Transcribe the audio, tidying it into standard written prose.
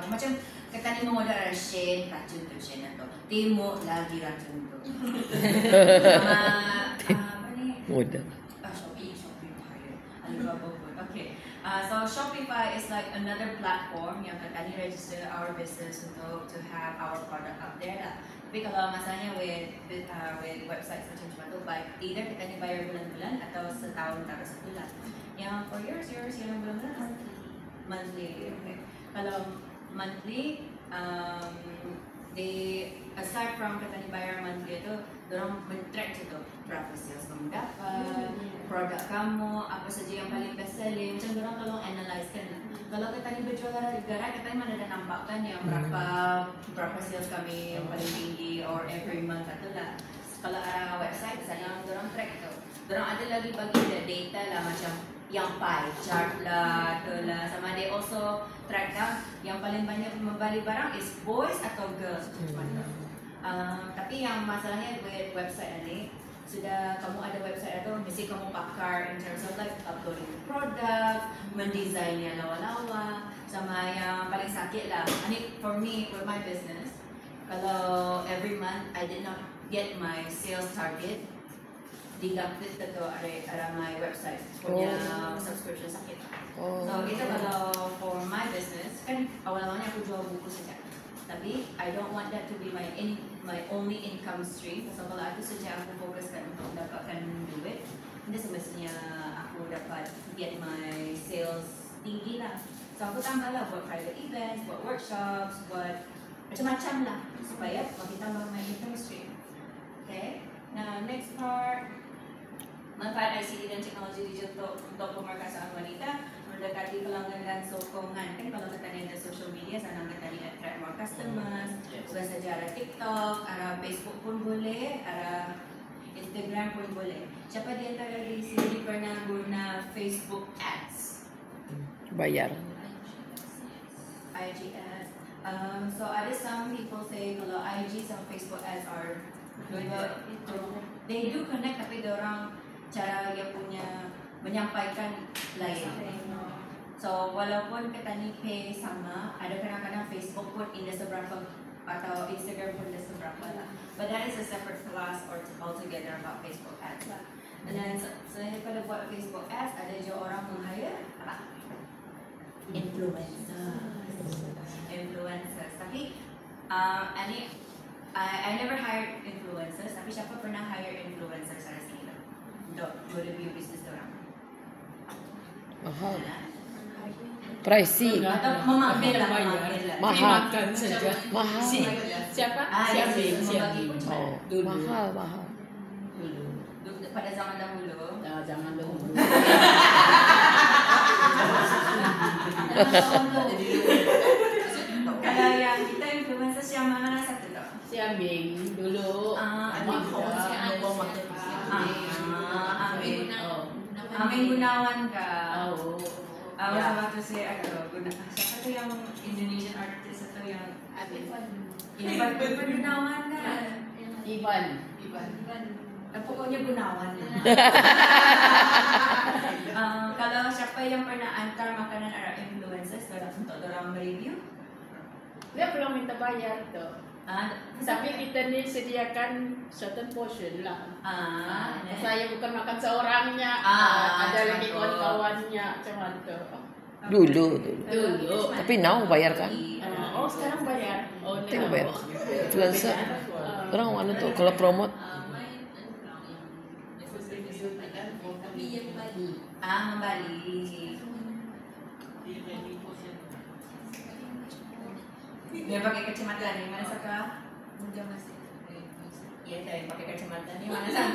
Macam kata ni modal Shane racun tu Shane atau Timo lagi racun tu. Apa ni? Modal. Shopee Alibaba pun. Okay. So Shopify is like another platform yang kata ni register our business untuk to have our product up there lah. Tapi kalau masalahnya with websites macam tu, baik either kita ni bayar bulan-bulan atau setahun tak sebulan. Yang for yours yang bulan-bulan monthly. Okay. Kalau monthly, they aside from kata ni bayar monthly itu, dorang men-track tu berapa sales kamu dapat, produk kamu, apa saja yang paling best selling. Macam dorang tolong analyse kan. Kalau kita ni berjual gara-gara kita ni mana ada nampak kan yang berapa sales kami yang paling tinggi or every month atau lah. Kalau ada website misalnya dorang track tu. Dorang ada lagi bagi data lah macam yang pie chart lah, tu lah. Sama they also track down yang paling banyak membeli barang is boys atau girls. Tapi yang masalahnya with website ni, sudah kamu ada website atau mesti kamu pakar in terms of like uploading product, mendesainnya lawa-lawa, sama yang paling sakit lah. Ini for me, for my business, kalau every month I did not get my sales target, deducted itu ada my website punya subscription sakit. So itu kalau for my business, kan awal-awalnya aku jual buku saja. Tapi I don't want that to be my only income stream. So kalau aku saja aku fokuskan untuk dapatkan duit, ini semestinya aku dapat get my sales tinggi lah. So aku tambah lah buat private events, buat workshops, buat macam-macam lah supaya makin tambah my income stream. Okay. Now next part, manfaat ICT dan teknologi digital untuk pemerkasaan wanita, mendekati pelanggan dan sokongan. Kan kalau kita ada social media, sana kita attract more customers. Bukan saja ada TikTok, ada Facebook pun boleh, ada Instagram pun boleh. Siapa di antara di sini pernah guna Facebook Ads? Bayar. IG Ads. So ada some people say kalau IG sama Facebook Ads are they do connect, tapi orang cara dia punya menyampaikan lain. So walaupun kita ni pay sama, ada kadang-kadang Facebook pun indah seberapa atau Instagram pun indah seberapa lah. But that is a separate class or altogether about Facebook ads lah. And then selain daripada buat Facebook ads, ada juga orang meng-hire apa? Influencers. Tapi I never hired influencers. Tapi siapa pernah hire influencers sana sini? Untuk review bisnes orang. Mahal. Pricey. Atau memanggil lah. Mahal. Makan saja. Mahal. Siapa? Dulu. Mahal. Dulu. Pada zaman dahulu. Zaman dahulu. Kalau yang kita influencer yang mana satu tu? Si Ambing dulu. Amin Gunawan ka. Oh. Waktu saya siapa tu yang Indonesian artist atau yang Ivan Gunawan kan? Ivan. Pokoknya Gunawan. Kalau siapa yang pernah antar makanan arah influencers untuk orang review? Dia belum minta bayar tu. Tapi kita ni sediakan certain portion lah. Saya bukan makan seorangnya, ada lagi kawan-kawannya macam tu. Dulu. Tapi now bayar kan? Sekarang bayar. Tengok bayar. Influencer. Orang mana tu kalau promote? Membalik. Dia pakai kacamata ni mana saka? Iya, saya pakai kacamata ni mana saka?